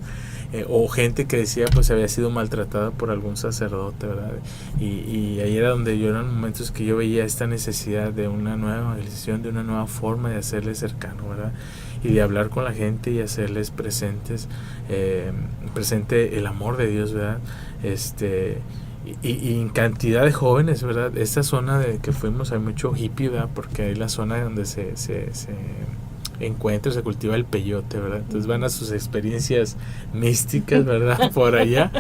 O gente que decía pues había sido maltratada por algún sacerdote, ¿verdad? Y ahí era donde yo, eran momentos que yo veía esta necesidad de una nueva evangelización, de una nueva forma de hacerles cercano, ¿verdad? Y de hablar con la gente y hacerles presente el amor de Dios, ¿verdad? Y en cantidad de jóvenes, ¿verdad? Esta zona de que fuimos hay mucho hippie, ¿verdad? Porque hay la zona donde se encuentra, se cultiva el peyote, ¿verdad? Entonces van a sus experiencias místicas, ¿verdad? Por allá.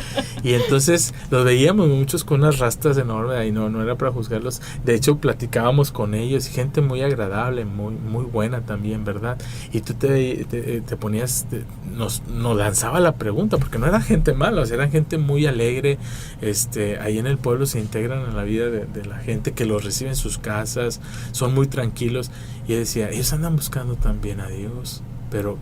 Y entonces los veíamos muchos con unas rastas enormes, y no era para juzgarlos. De hecho, platicábamos con ellos, y gente muy agradable, muy buena también, ¿verdad? Y tú te ponías, nos lanzaba la pregunta, porque no era gente mala, o sea, eran gente muy alegre. Ahí en el pueblo se integran en la vida de la gente que los recibe en sus casas, son muy tranquilos. Y decía, ellos andan buscando también a Dios, pero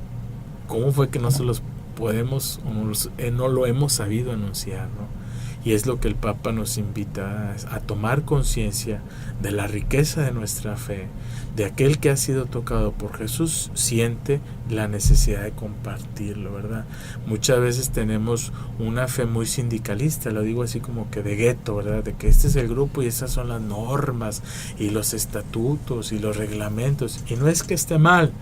¿cómo fue que no se los podemos o no lo hemos sabido anunciar, ¿no? Y es lo que el Papa nos invita a tomar conciencia de la riqueza de nuestra fe, de aquel que ha sido tocado por Jesús, siente la necesidad de compartirlo, ¿verdad? Muchas veces tenemos una fe muy sindicalista, lo digo así como que de gueto, ¿verdad? De que este es el grupo y estas son las normas y los estatutos y los reglamentos, y no es que esté mal,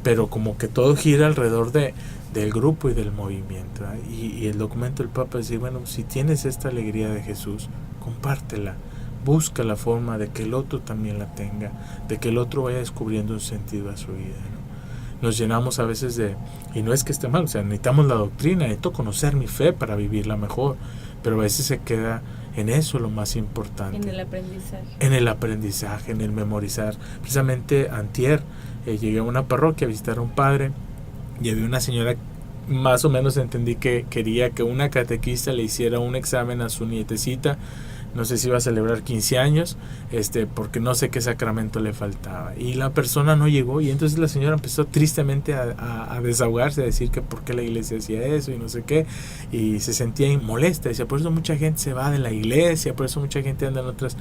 pero como que todo gira alrededor del grupo y del movimiento, ¿eh? Y el documento del Papa dice, bueno, si tienes esta alegría de Jesús, compártela, busca la forma de que el otro también la tenga, de que el otro vaya descubriendo un sentido a su vida, ¿no? Nos llenamos a veces y no es que esté mal, o sea, necesitamos la doctrina, necesito conocer mi fe para vivirla mejor, pero a veces se queda en eso lo más importante. En el aprendizaje. En el aprendizaje, en el memorizar. Precisamente antier llegué a una parroquia a visitar a un padre y había una señora, más o menos entendí que quería que una catequista le hiciera un examen a su nietecita. No sé si iba a celebrar 15 años, porque no sé qué sacramento le faltaba. Y la persona no llegó, y entonces la señora empezó tristemente a desahogarse, a decir que por qué la iglesia hacía eso y no sé qué, y se sentía molesta. Decía, por eso mucha gente se va de la iglesia, por eso mucha gente anda en otras.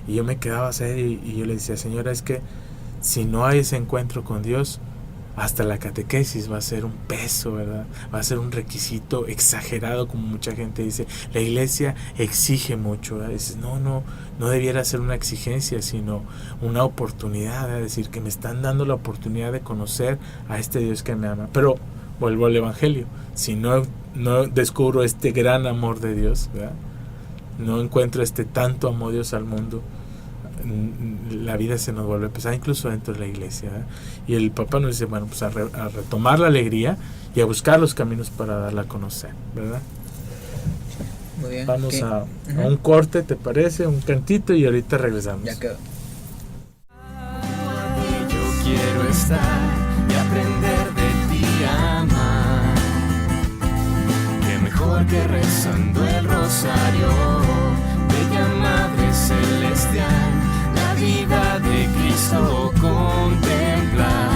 Y yo me quedaba serio y yo le decía, señora, es que si no hay ese encuentro con Dios, hasta la catequesis va a ser un peso, ¿verdad? Va a ser un requisito exagerado, como mucha gente dice. La iglesia exige mucho, ¿verdad? Dices, no debiera ser una exigencia, sino una oportunidad, ¿verdad? Es decir, que me están dando la oportunidad de conocer a este Dios que me ama. Pero vuelvo al Evangelio, si no descubro este gran amor de Dios, ¿verdad? No encuentro tanto amor de Dios al mundo, la vida se nos vuelve pesada, incluso dentro de la iglesia, ¿verdad? Y el Papa nos dice, bueno, pues a retomar la alegría y a buscar los caminos para darla a conocer, ¿verdad? Muy bien. Vamos a un corte, ¿te parece? Un cantito y ahorita regresamos. Ya quedó. Yo quiero estar y aprender de ti a amar. Qué mejor que rezando el rosario, bella Madre Celestial, la vida de Cristo contemplar.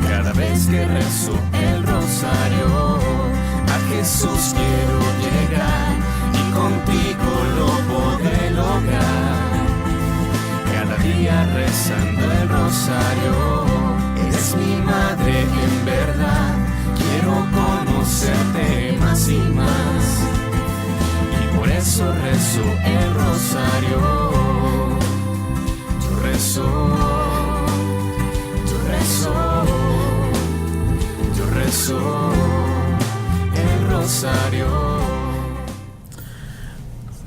Cada vez que rezo el rosario, a Jesús quiero llegar y contigo lo podré lograr. Cada día rezando el rosario, eres mi madre en verdad. Quiero conocerte más y más, y por eso rezo el rosario. Yo rezo, yo rezo, yo rezo el rosario.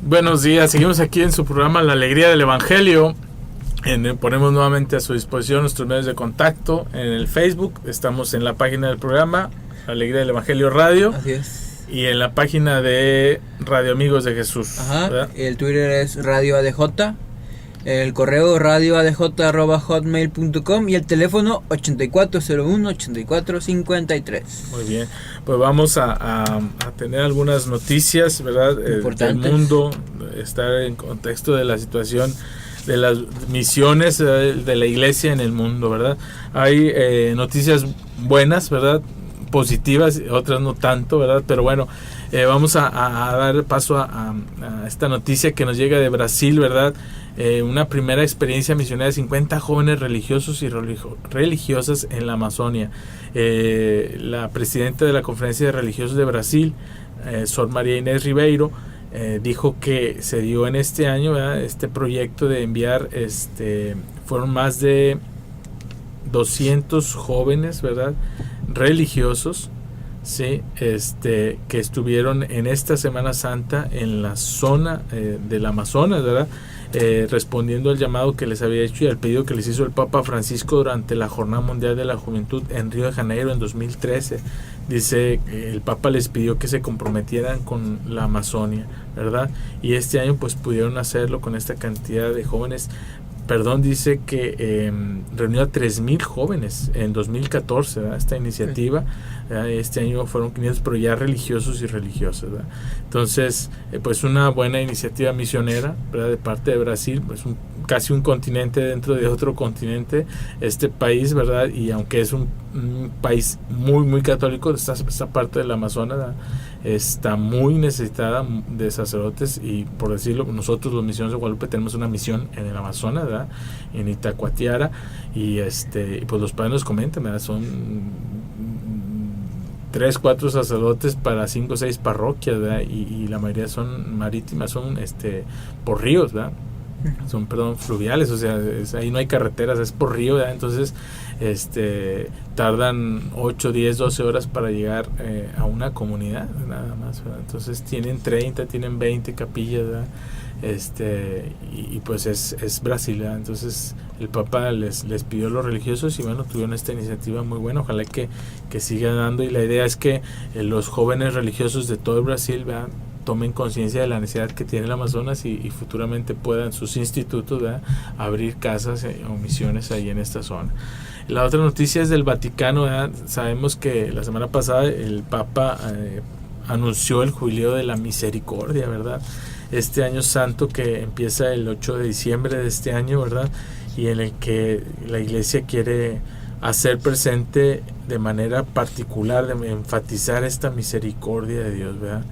Buenos días, seguimos aquí en su programa La Alegría del Evangelio. Ponemos nuevamente a su disposición nuestros medios de contacto en el Facebook. Estamos en la página del programa La Alegría del Evangelio Radio. Así es. Y en la página de Radio Amigos de Jesús. Ajá. ¿Verdad? El Twitter es Radio ADJ. El correo radioadj@hotmail.com y el teléfono 8401-8453. Muy bien, pues vamos a tener algunas noticias, ¿verdad? Del mundo, estar en contexto de la situación de las misiones de la iglesia en el mundo, ¿verdad? Hay noticias buenas, ¿verdad? Positivas, otras no tanto, ¿verdad? Pero bueno, vamos a dar paso a esta noticia que nos llega de Brasil, ¿verdad? Una primera experiencia misionera de 50 jóvenes religiosos y religiosas en la Amazonia. La presidenta de la Conferencia de Religiosos de Brasil, Sor María Inés Ribeiro, dijo que se dio en este año, ¿verdad? Este proyecto de enviar, fueron más de 200 jóvenes, ¿verdad? Religiosos, sí, que estuvieron en esta Semana Santa en la zona del Amazonas, ¿verdad? Respondiendo al llamado que les había hecho y al pedido que les hizo el Papa Francisco durante la Jornada Mundial de la Juventud en Río de Janeiro en 2013. Dice el Papa les pidió que se comprometieran con la Amazonia, ¿verdad? Y este año pues pudieron hacerlo con esta cantidad de jóvenes. Dice que reunió a 3,000 jóvenes en 2014, ¿verdad? Esta iniciativa, ¿verdad? Este año fueron 500, pero ya religiosos y religiosas, ¿verdad? Entonces, pues una buena iniciativa misionera, ¿verdad? De parte de Brasil, pues casi un continente dentro de otro continente, este país, ¿verdad? Y aunque es un país muy, muy católico, esta parte del Amazonas, ¿verdad? Está muy necesitada de sacerdotes, y por decirlo, nosotros los Misioneros de Guadalupe tenemos una misión en el Amazonas, ¿verdad? En Itacoatiara, y pues los padres nos comentan, ¿verdad? Son 3, 4 sacerdotes para 5 o 6 parroquias, ¿verdad? Y la mayoría son marítimas, son por ríos, ¿verdad? Son, fluviales, o sea, ahí no hay carreteras, es por río, ¿verdad? Entonces tardan 8, 10, 12 horas para llegar a una comunidad, nada más, ¿verdad? Entonces tienen 30, tienen 20 capillas, ¿verdad? Y pues es Brasil, ¿verdad? Entonces el Papa les pidió a los religiosos, y bueno, tuvieron esta iniciativa muy buena, ojalá que siga dando, y la idea es que los jóvenes religiosos de todo el Brasil, ¿verdad?, tomen conciencia de la necesidad que tiene el Amazonas, y futuramente puedan sus institutos, ¿verdad?, abrir casas o misiones ahí en esta zona. La otra noticia es del Vaticano, ¿verdad? Sabemos que la semana pasada el Papa anunció el Jubileo de la Misericordia, ¿verdad? Este año santo que empieza el 8 de diciembre de este año, ¿verdad? Y en el que la Iglesia quiere hacer presente de manera particular, de enfatizar esta misericordia de Dios, ¿verdad?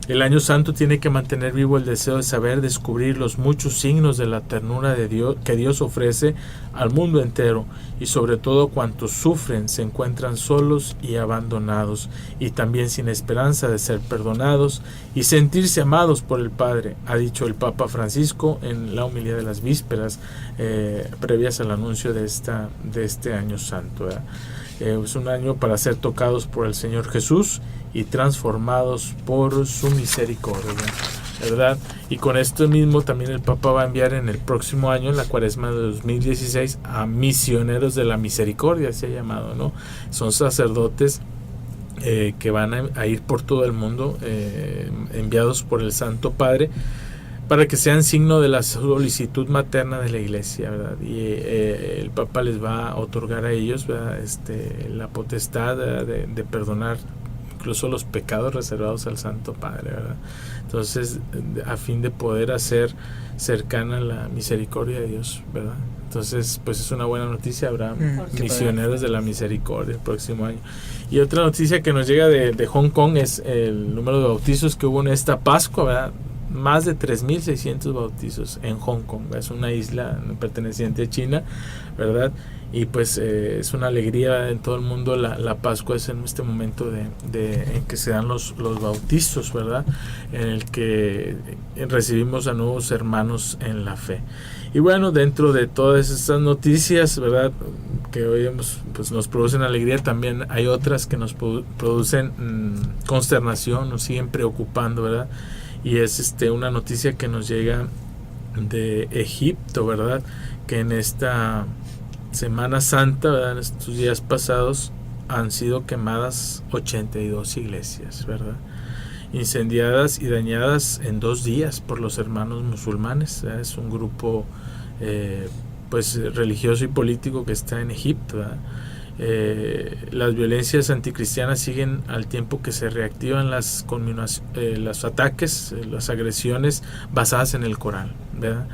El año santo tiene que mantener vivo el deseo de saber descubrir los muchos signos de la ternura de Dios que Dios ofrece al mundo entero, y sobre todo cuantos sufren, se encuentran solos y abandonados, y también sin esperanza de ser perdonados y sentirse amados por el Padre, ha dicho el Papa Francisco en la homilía de las vísperas previas al anuncio de este año santo, ¿verdad? Es un año para ser tocados por el Señor Jesús y transformados por su misericordia, ¿verdad? Y con esto mismo también el Papa va a enviar en el próximo año, en la Cuaresma de 2016, a misioneros de la misericordia, se ha llamado, ¿no? Son sacerdotes que van a ir por todo el mundo, enviados por el Santo Padre, para que sean signo de la solicitud materna de la iglesia, ¿verdad? Y el Papa les va a otorgar a ellos, ¿verdad? La potestad, ¿verdad? de perdonar incluso los pecados reservados al Santo Padre, ¿verdad? Entonces, a fin de poder hacer cercana la misericordia de Dios, ¿verdad? Entonces, pues es una buena noticia, habrá misioneros de la misericordia el próximo año. Y otra noticia que nos llega de Hong Kong es el número de bautizos que hubo en esta Pascua, ¿verdad? Más de 3.600 bautizos en Hong Kong, ¿verdad? Es una isla perteneciente a China, ¿verdad? Y pues es una alegría en todo el mundo. La Pascua es en este momento en que se dan los bautizos, ¿verdad? En el que recibimos a nuevos hermanos en la fe. Y bueno, dentro de todas estas noticias, ¿verdad?, que hoy pues nos producen alegría, también hay otras que nos producen consternación, nos siguen preocupando, ¿verdad? Y es una noticia que nos llega de Egipto, ¿verdad? Que en esta Semana Santa, ¿verdad?, en estos días pasados, han sido quemadas 82 iglesias, ¿verdad? Incendiadas y dañadas en 2 días por los hermanos musulmanes, ¿verdad? Es un grupo pues religioso y político que está en Egipto, ¿verdad? Las violencias anticristianas siguen al tiempo que se reactivan los ataques, las agresiones basadas en el Corán, ¿verdad?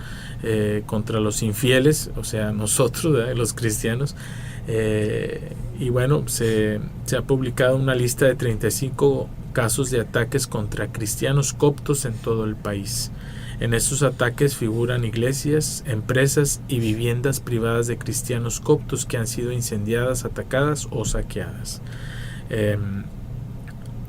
Contra los infieles, o sea, nosotros, ¿verdad?, los cristianos. Y bueno, se ha publicado una lista de 35 casos de ataques contra cristianos coptos en todo el país. En estos ataques figuran iglesias, empresas y viviendas privadas de cristianos coptos que han sido incendiadas, atacadas o saqueadas.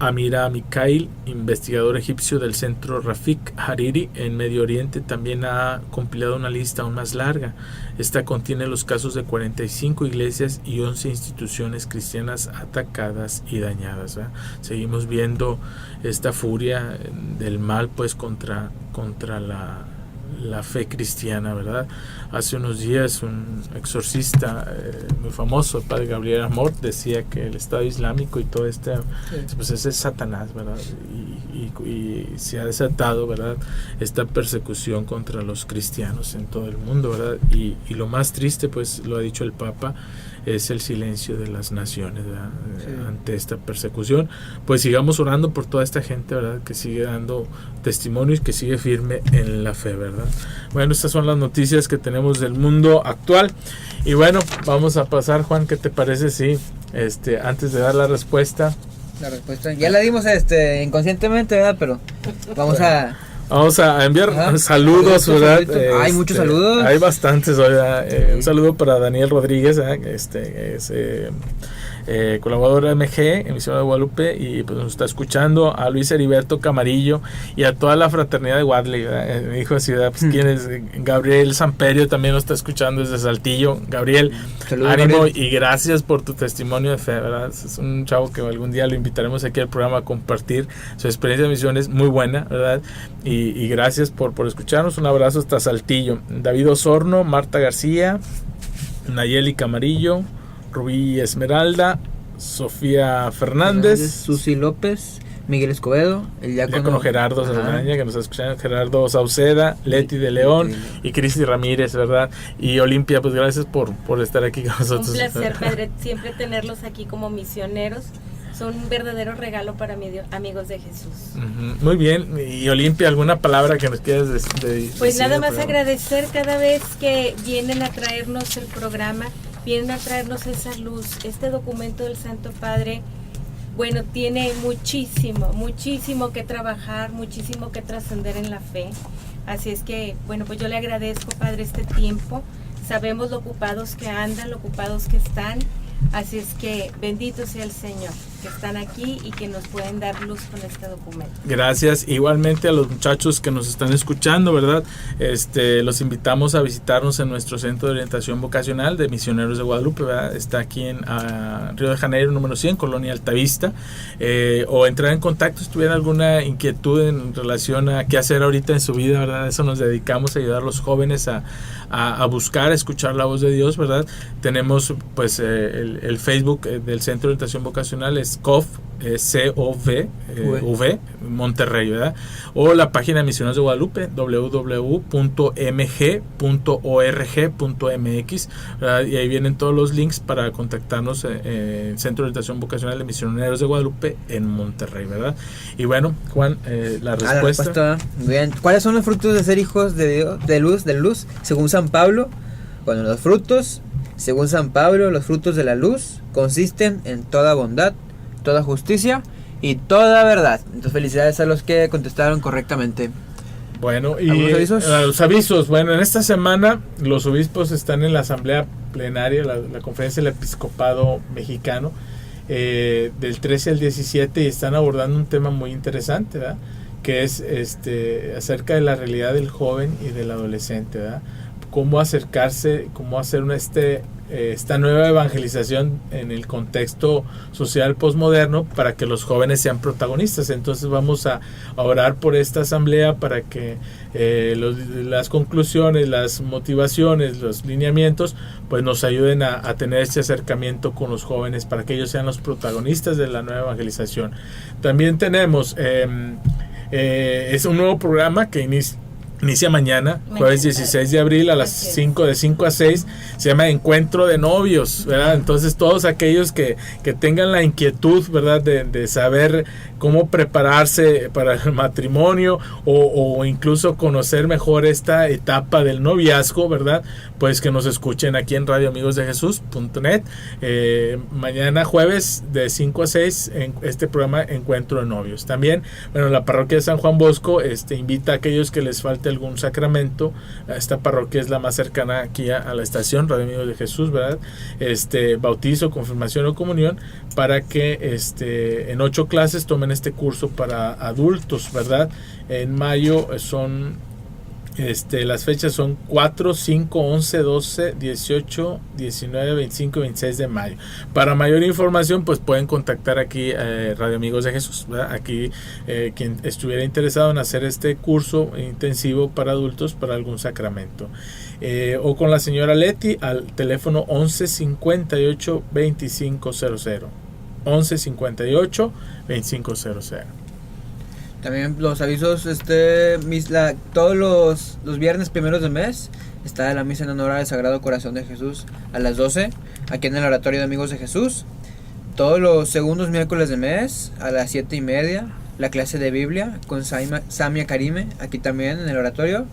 Amira Mikhail, investigador egipcio del centro Rafik Hariri en Medio Oriente, también ha compilado una lista aún más larga. Esta contiene los casos de 45 iglesias y 11 instituciones cristianas atacadas y dañadas, ¿verdad? Seguimos viendo esta furia del mal, pues, contra la fe cristiana, ¿verdad? Hace unos días un exorcista muy famoso, el padre Gabriel Amor, decía que el Estado Islámico y todo pues ese es Satanás, ¿verdad? Y se ha desatado, ¿verdad?, esta persecución contra los cristianos en todo el mundo, ¿verdad? Y lo más triste, pues lo ha dicho el Papa, es el silencio de las naciones, ¿verdad? Ante esta persecución. Pues sigamos orando por toda esta gente, ¿verdad?, que sigue dando testimonio y que sigue firme en la fe, ¿verdad? Bueno, estas son las noticias que tenemos del mundo actual. Y bueno, vamos a pasar, Juan, ¿qué te parece si antes de dar la respuesta? La respuesta ya la dimos inconscientemente, ¿verdad? Pero vamos a enviar saludos, ¿verdad? Hay muchos saludos. Hay bastantes, ¿verdad? Un saludo para Daniel Rodríguez, colaborador de MG, emisión de Guadalupe, y pues nos está escuchando. A Luis Heriberto Camarillo y a toda la fraternidad de Wadley, mi hijo de ciudad, pues quién es. Gabriel Samperio también nos está escuchando desde Saltillo. Gabriel, saludos, ánimo, Gabriel. Y gracias por tu testimonio de fe, ¿verdad? Es un chavo que algún día lo invitaremos aquí al programa a compartir su experiencia de misiones, muy buena, ¿verdad? Y gracias por escucharnos. Un abrazo hasta Saltillo. David Osorno, Marta García, Nayeli Camarillo, Rubí Esmeralda, Sofía Fernández, Susi López, Miguel Escobedo, el diácono Gerardo Saldaña, que nos está escuchando, Gerardo Sauceda, Leti de León y Cristi Ramírez, ¿verdad? Y Olimpia, pues gracias por estar aquí con nosotros. Un placer, padre, siempre tenerlos aquí como misioneros. Son un verdadero regalo para amigos de Jesús. Muy bien. Y Olimpia, ¿alguna palabra que nos quieras decir? Pues nada más agradecer cada vez que vienen a traernos el programa, vienen a traernos esa luz. Este documento del Santo Padre, bueno, tiene muchísimo que trabajar, muchísimo que trascender en la fe. Así es que, bueno, pues yo le agradezco, Padre, este tiempo. Sabemos lo ocupados que andan, lo ocupados que están. Así es que bendito sea el Señor, que están aquí y que nos pueden dar luz con este documento. Gracias. Igualmente a los muchachos que nos están escuchando, ¿verdad? Los invitamos a visitarnos en nuestro centro de orientación vocacional de Misioneros de Guadalupe, ¿verdad? Está aquí en Río de Janeiro, número 100, Colonia Altavista. O entrar en contacto si tuvieran alguna inquietud en relación a qué hacer ahorita en su vida, ¿verdad? Eso nos dedicamos, a ayudar a los jóvenes a buscar, a escuchar la voz de Dios, ¿verdad? Tenemos pues el Facebook del Centro de Orientación Vocacional, es es COV, COV, Monterrey, ¿verdad? O la página de Misioneros de Guadalupe, www.mg.org.mx, ¿verdad? Y ahí vienen todos los links para contactarnos en Centro de Orientación Vocacional de Misioneros de Guadalupe en Monterrey, ¿verdad? Y bueno, Juan, la respuesta. Bien. ¿Cuáles son los frutos de ser hijos de Dios, de luz, según San Pablo? Bueno, los frutos, según San Pablo, los frutos de la luz consisten en toda bondad, toda justicia y toda verdad. Entonces, felicidades a los que contestaron correctamente. Bueno, y ¿algunos avisos? Los avisos. Bueno, en esta semana los obispos están en la asamblea plenaria, la conferencia del episcopado mexicano, del 13 al 17, y están abordando un tema muy interesante, ¿verdad? Que es acerca de la realidad del joven y del adolescente, ¿verdad? Cómo acercarse, cómo hacer esta nueva evangelización en el contexto social posmoderno para que los jóvenes sean protagonistas. Entonces vamos a orar por esta asamblea para que las conclusiones, las motivaciones, los lineamientos pues nos ayuden a tener este acercamiento con los jóvenes para que ellos sean los protagonistas de la nueva evangelización. También tenemos es un nuevo programa que inicia mañana, jueves 16 de abril a las 5, de 5 a 6, se llama Encuentro de Novios, ¿verdad? Entonces todos aquellos que tengan la inquietud, ¿verdad? De saber cómo prepararse para el matrimonio o incluso conocer mejor esta etapa del noviazgo, ¿verdad? Pues que nos escuchen aquí en radioamigosdejesús.net, mañana jueves de 5 a 6 en este programa Encuentro de Novios. También, bueno, la parroquia de San Juan Bosco invita a aquellos que les falte algún sacramento. Esta parroquia es la más cercana aquí a la estación Radio Amigos de Jesús, ¿verdad? Bautizo, confirmación o comunión, para que en 8 clases tomen este curso para adultos, ¿verdad? En mayo son las fechas son 4, 5, 11, 12, 18, 19, 25 y 26 de mayo. Para mayor información pues pueden contactar aquí Radio Amigos de Jesús, ¿verdad? Aquí quien estuviera interesado en hacer este curso intensivo para adultos para algún sacramento, o con la señora Leti al teléfono 11 58 2500, 11 58 2500. También los avisos, todos los viernes primeros del mes está la misa en honor al Sagrado Corazón de Jesús a las 12, aquí en el Oratorio de Amigos de Jesús. Todos los segundos miércoles del mes a las 7:30, la clase de Biblia con Samia Karime, aquí también en el oratorio.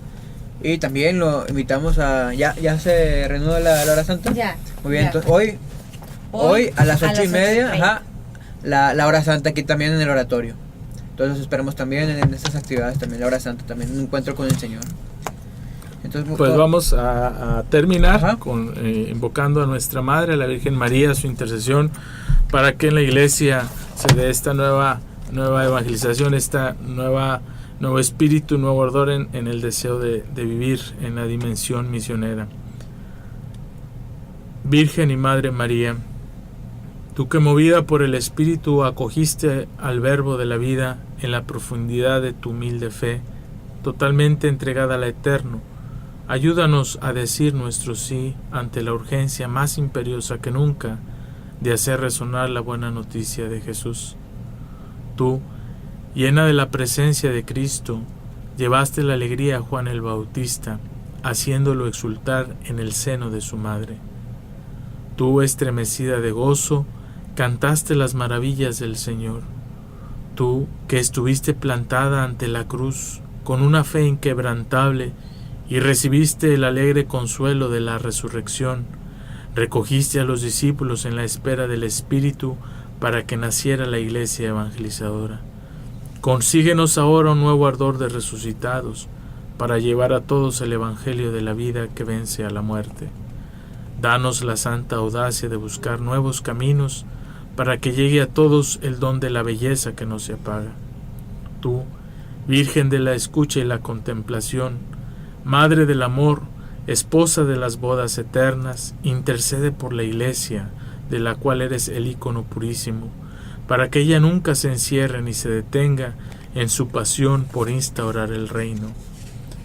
Y también lo invitamos a... ¿Ya se reanuda la hora santa? Ya. Muy bien, ya. entonces hoy a las 8:30, ajá, la hora santa aquí también en el oratorio. Entonces esperamos también en estas actividades, también la hora santa, también un encuentro con el Señor. Entonces, pues vamos a terminar con invocando a nuestra Madre, la Virgen María, su intercesión, para que en la iglesia se dé esta nueva evangelización, nuevo espíritu, nuevo ardor en el deseo de vivir en la dimensión misionera. Virgen y Madre María, tú que movida por el Espíritu acogiste al Verbo de la vida en la profundidad de tu humilde fe, totalmente entregada al Eterno, ayúdanos a decir nuestro sí ante la urgencia más imperiosa que nunca de hacer resonar la buena noticia de Jesús. Tú, llena de la presencia de Cristo, llevaste la alegría a Juan el Bautista, haciéndolo exultar en el seno de su madre. Tú, estremecida de gozo, cantaste las maravillas del Señor. Tú, que estuviste plantada ante la cruz con una fe inquebrantable y recibiste el alegre consuelo de la resurrección, recogiste a los discípulos en la espera del Espíritu para que naciera la iglesia evangelizadora. Consíguenos ahora un nuevo ardor de resucitados para llevar a todos el Evangelio de la vida que vence a la muerte. Danos la santa audacia de buscar nuevos caminos para que llegue a todos el don de la belleza que no se apaga. Tú, Virgen de la escucha y la contemplación, Madre del amor, Esposa de las bodas eternas, intercede por la Iglesia, de la cual eres el ícono purísimo, para que ella nunca se encierre ni se detenga en su pasión por instaurar el reino.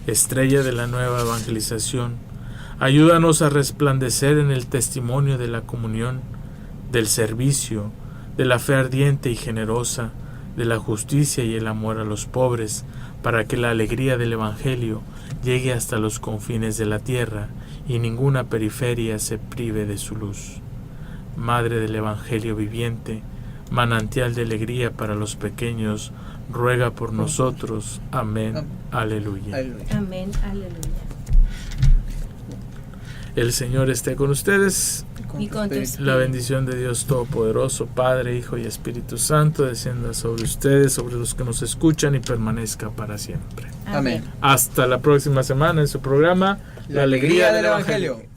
Estrella de la nueva evangelización, ayúdanos a resplandecer en el testimonio de la comunión, del servicio, de la fe ardiente y generosa, de la justicia y el amor a los pobres, para que la alegría del Evangelio llegue hasta los confines de la tierra y ninguna periferia se prive de su luz. Madre del Evangelio viviente, manantial de alegría para los pequeños, ruega por nosotros. Amén. Aleluya. Amén, aleluya. El Señor esté con ustedes. Y con tu espíritu. La bendición de Dios Todopoderoso, Padre, Hijo y Espíritu Santo, descienda sobre ustedes, sobre los que nos escuchan y permanezca para siempre. Amén. Hasta la próxima semana en su programa La alegría del Evangelio.